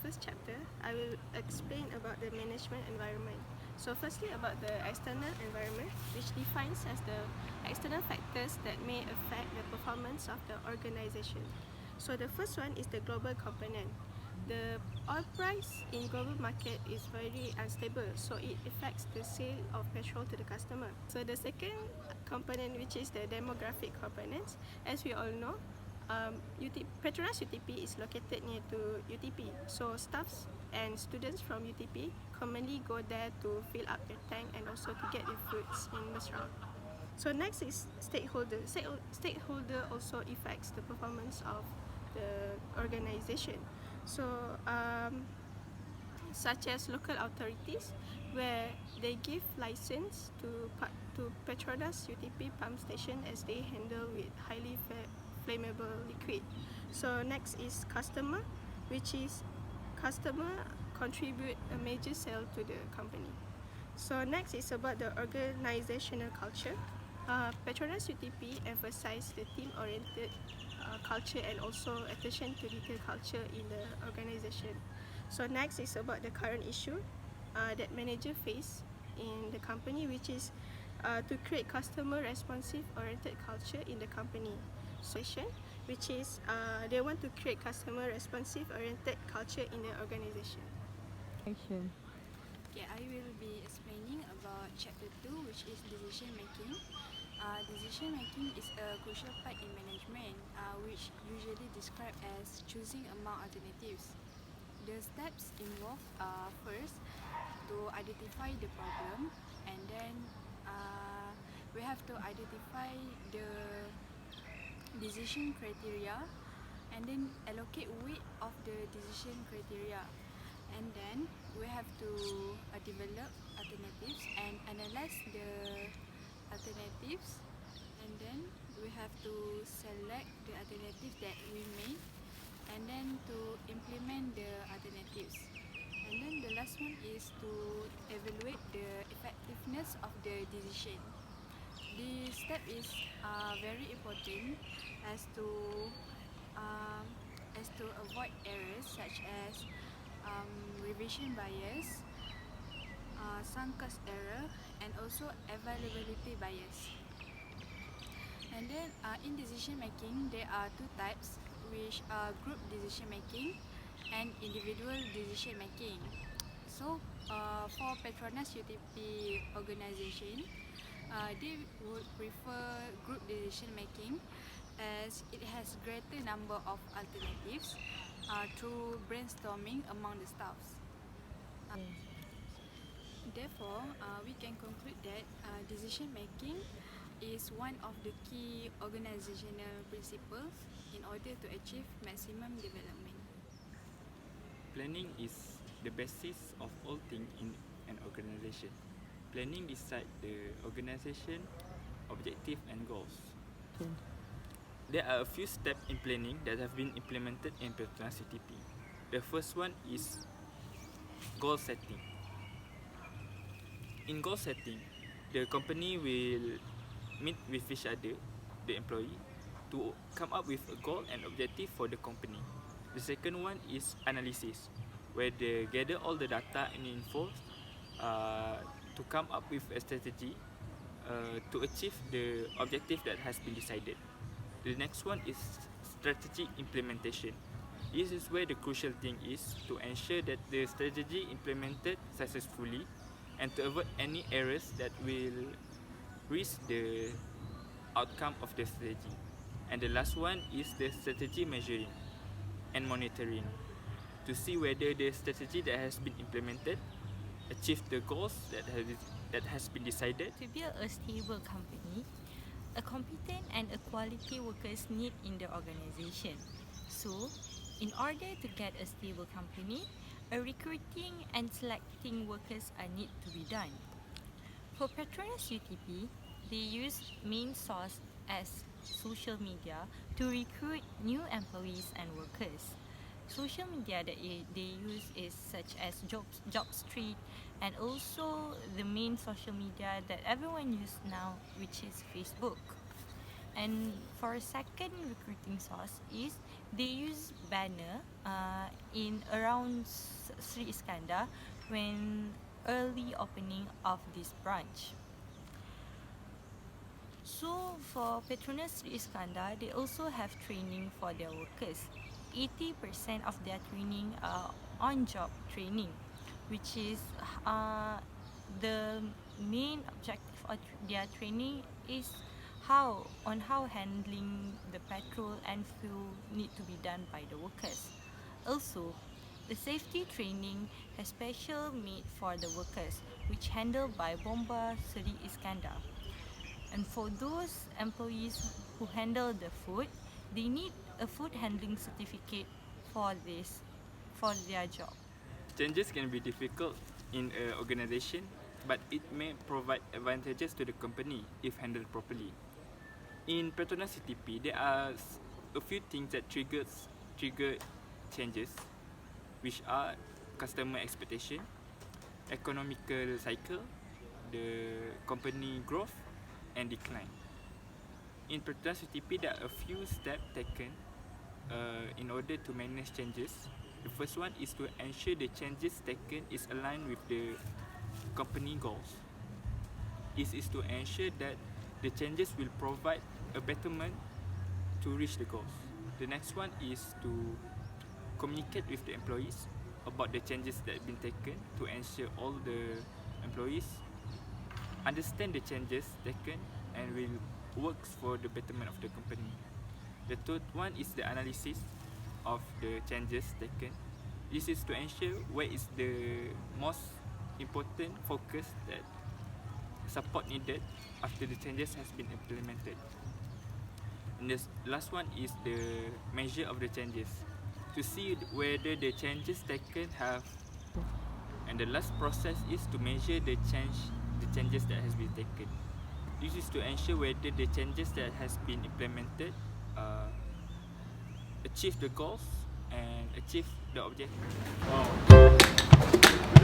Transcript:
first chapter, I will explain about the management environment. So firstly about the external environment, which defines as the external factors that may affect the performance of the organization. So the first one is the global component. The oil price in global market is very unstable, so it affects the sale of petrol to the customer. So the second component, which is the demographic components, as we all know, Petronas UTP is located near to UTP, so staffs and students from UTP commonly go there to fill up their tank and also to get their foods in restaurant. So next is stakeholder. Stakeholder also affects the performance of the organization. So such as local authorities, where they give license to Petronas UTP pump station as they handle with highly flammable liquid. So next is customer, which is customer contribute a major sale to the company. So next is about the organizational culture. Petronas UTP emphasize the team-oriented culture and also attention to detail culture in the organization. So next is about the current issue that manager face in the company, which is to create customer responsive oriented culture in the company. So, which is they want to create customer responsive oriented culture in the organization. Action. Okay, I will be explaining about chapter 2, which is decision making. Decision making is a crucial part in management, which usually described as choosing among alternatives. The steps involved are first to identify the problem, and then we have to identify the decision criteria, and then allocate weight of the decision criteria, and then we have to develop alternatives and analyze the alternatives, and then we have to select the alternatives that we made, and then to implement the alternatives, and then the last one is to evaluate the effectiveness of the decision. This step is very important as to avoid errors such as revision bias, sunk cost error, and also availability bias. And then in decision making, there are two types, which are group decision making and individual decision making. So for Petronas UTP organization, they would prefer group decision making as it has greater number of alternatives through brainstorming among the staffs. Therefore, we can conclude that decision making is one of the key organizational principles in order to achieve maximum development. Planning is the basis of all things in an organization. Planning decides the organization, objective and goals. There are a few steps in planning that have been implemented in Petronas UTP. The first one is goal setting. In goal setting, the company will meet with each other, the employee, to come up with a goal and objective for the company. The second one is analysis, where they gather all the data and info to come up with a strategy to achieve the objective that has been decided. The next one is strategy implementation. This is where the crucial thing is to ensure that the strategy implemented successfully and to avoid any errors that will risk the outcome of the strategy. And the last one is the strategy measuring and monitoring to see whether the strategy that has been implemented achieved the goals that has been decided. To build a stable company, a competent and a quality workers need in the organization. So, in order to get a stable company, a recruiting and selecting workers are need to be done. For Petronas UTP, they use main source as social media to recruit new employees and workers. Social media that they use is such as Job Street, and also the main social media that everyone uses now, which is Facebook. And for a second recruiting source is they use banner in around Sri Iskandar when early opening of this branch. So for Petronas Sri Iskandar, they also have training for their workers. 80% of their training are on-job training, which is the main objective of their training is how handling the petrol and fuel need to be done by the workers. Also, the safety training has special made for the workers, which handled by Bomba Sri Iskandar. And for those employees who handle the food, they need a food handling certificate for their job. Changes can be difficult in an organization, but it may provide advantages to the company if handled properly. In Petronas CTP, there are a few things that trigger changes, which are customer expectation, economical cycle, the company growth and decline. In Petronas CTP, there are a few steps taken in order to manage changes. The first one is to ensure the changes taken is aligned with the company goals. This is to ensure that the changes will provide a betterment to reach the goals. The next one is to communicate with the employees about the changes that have been taken to ensure all the employees understand the changes taken and will work for the betterment of the company. The third one is the analysis of the changes taken. This is to ensure where is the most important focus that support needed after the changes has been implemented. And the last one is the measure of the changes to see whether the changes taken have. And the last process is to measure the changes that has been taken. This is to ensure whether the changes that has been implemented achieve the goals and achieve the objective. Wow.